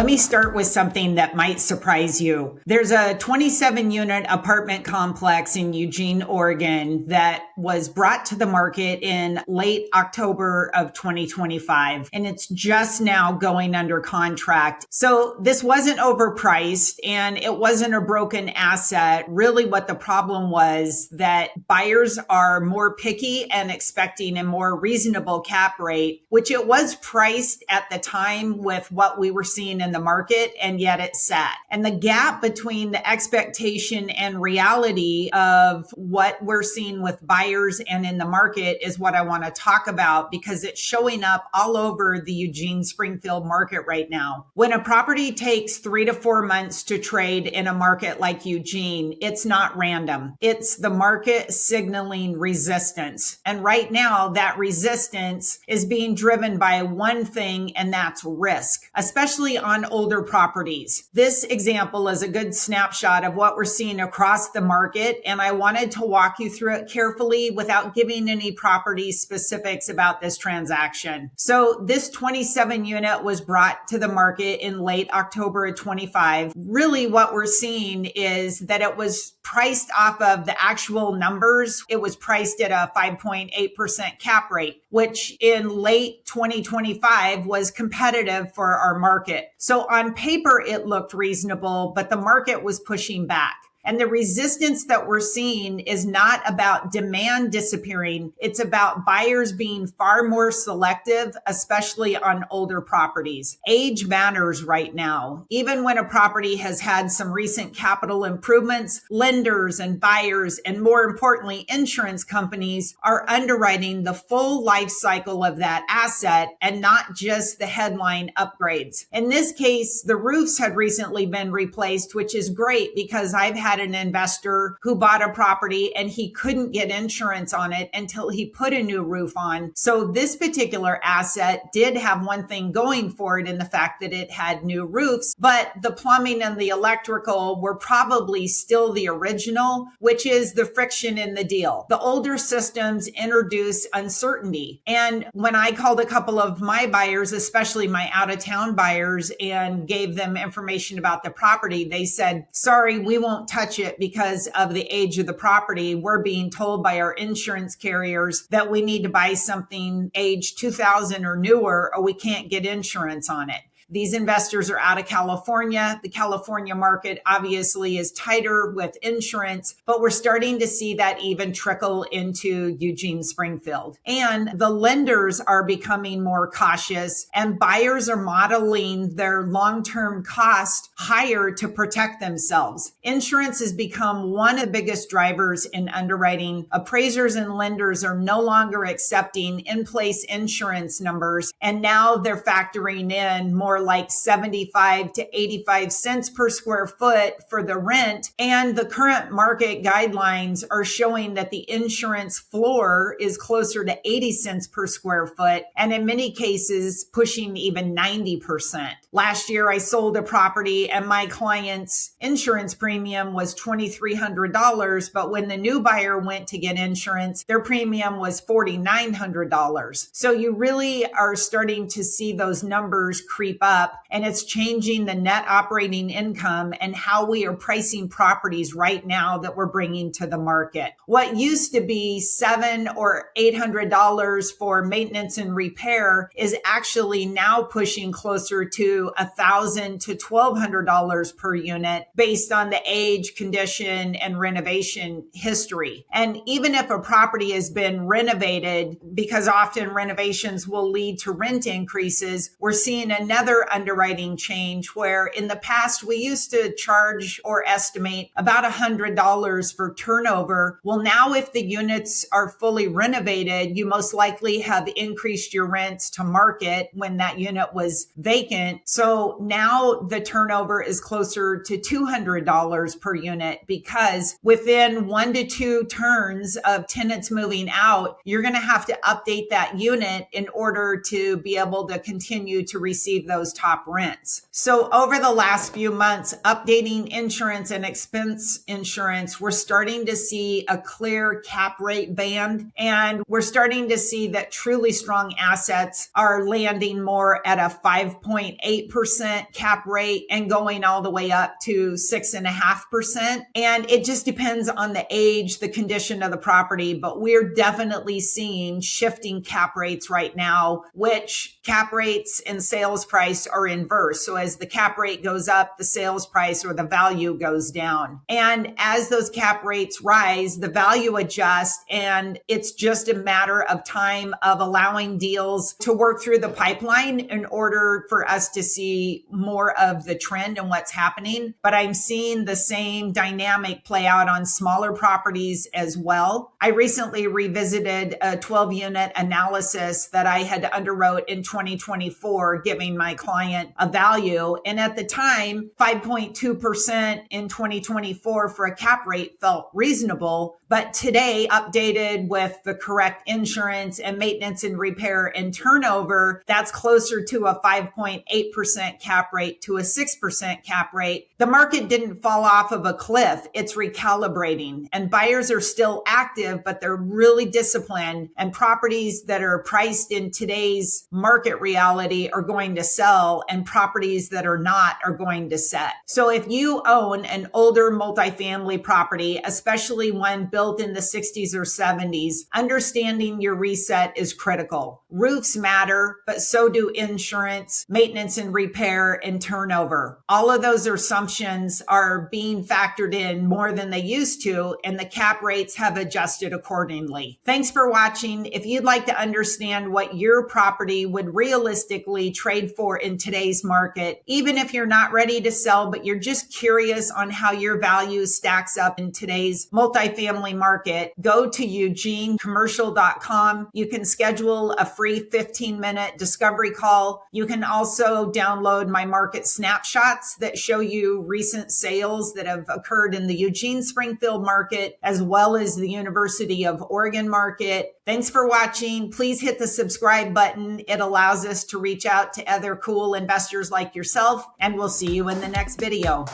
Let me start with something that might surprise you. There's a 27-unit apartment complex in Eugene, Oregon that was brought to the market in late October of 2025, and it's just now going under contract. So this wasn't overpriced and it wasn't a broken asset. Really what the problem was that buyers are more picky and expecting a more reasonable cap rate, which it was priced at the time with what we were seeing in the market, and yet it sat. And the gap between the expectation and reality of what we're seeing with buyers and in the market is what I want to talk about, because it's showing up all over the Eugene Springfield market right now. When a property takes 3 to 4 months to trade in a market like Eugene, it's not random. It's the market signaling resistance. And right now, that resistance is being driven by one thing, and that's risk, especially on older properties. This example is a good snapshot of what we're seeing across the market, and I wanted to walk you through it carefully without giving any property specifics about this transaction. So this 27 unit was brought to the market in late October of 25. Really what we're seeing is that it was priced off of the actual numbers. It was priced at a 5.8% cap rate, which in late 2025 was competitive for our market. So on paper, it looked reasonable, but the market was pushing back. And the resistance that we're seeing is not about demand disappearing. It's about buyers being far more selective, especially on older properties. Age matters right now. Even when a property has had some recent capital improvements, lenders and buyers, and more importantly, insurance companies are underwriting the full life cycle of that asset and not just the headline upgrades. In this case, the roofs had recently been replaced, which is great because I've had an investor who bought a property and he couldn't get insurance on it until he put a new roof on. So this particular asset did have one thing going for it in the fact that it had new roofs, but the plumbing and the electrical were probably still the original, which is the friction in the deal. The older systems introduce uncertainty. And when I called a couple of my buyers, especially my out-of-town buyers, and gave them information about the property, they said, sorry, we won't touch it because of the age of the property. We're being told by our insurance carriers that we need to buy something age 2000 or newer, or we can't get insurance on it. These investors are out of California. The California market obviously is tighter with insurance, but we're starting to see that even trickle into Eugene Springfield. And the lenders are becoming more cautious, and buyers are modeling their long-term cost higher to protect themselves. Insurance has become one of the biggest drivers in underwriting. Appraisers and lenders are no longer accepting in-place insurance numbers, and now they're factoring in more like 75 to 85 cents per square foot for the rent. And the current market guidelines are showing that the insurance floor is closer to 80 cents per square foot, and in many cases pushing even 90%. Last year, I sold a property and my client's insurance premium was $2,300, but when the new buyer went to get insurance, their premium was $4,900. So you really are starting to see those numbers creep up, and it's changing the net operating income and how we are pricing properties right now that we're bringing to the market. What used to be $700 or $800 for maintenance and repair is actually now pushing closer to $1,000 to $1,200 per unit based on the age, condition, and renovation history. And even if a property has been renovated, because often renovations will lead to rent increases, we're seeing another underwriting change where in the past we used to charge or estimate about $100 for turnover. Well, now if the units are fully renovated, you most likely have increased your rents to market when that unit was vacant. So now the turnover is closer to $200 per unit, because within 1 to 2 turns of tenants moving out, you're going to have to update that unit in order to be able to continue to receive those those top rents. So over the last few months, updating insurance and expense insurance, we're starting to see a clear cap rate band, and we're starting to see that truly strong assets are landing more at a 5.8% cap rate and going all the way up to 6.5%. And it just depends on the age, the condition of the property, but we're definitely seeing shifting cap rates right now, which cap rates and sales price are inverse. So as the cap rate goes up, the sales price or the value goes down. And as those cap rates rise, the value adjusts, and it's just a matter of time of allowing deals to work through the pipeline in order for us to see more of the trend and what's happening. But I'm seeing the same dynamic play out on smaller properties as well. I recently revisited a 12-unit analysis that I had underwrote in 2024, giving my client a value. And at the time, 5.2% in 2024 for a cap rate felt reasonable. But today, updated with the correct insurance and maintenance and repair and turnover, that's closer to a 5.8% cap rate to a 6% cap rate. The market didn't fall off of a cliff. It's recalibrating, and buyers are still active, but they're really disciplined, and properties that are priced in today's market reality are going to sell, and properties that are not are going to set. So if you own an older multifamily property, especially one built in the 60s or 70s, understanding your reset is critical. Roofs matter, but so do insurance, maintenance and repair, and turnover. All of those assumptions are being factored in more than they used to, and the cap rates have adjusted accordingly. Thanks for watching. If you'd like to understand what your property would realistically trade for in today's market, even if you're not ready to sell, but you're just curious on how your value stacks up in today's multifamily market, go to eugenecommercial.com. You can schedule a free 15-minute discovery call. You can also download my market snapshots that show you recent sales that have occurred in the Eugene Springfield market, as well as the University of Oregon market. Thanks for watching. Please hit the subscribe button. It allows us to reach out to other cool investors like yourself, and we'll see you in the next video.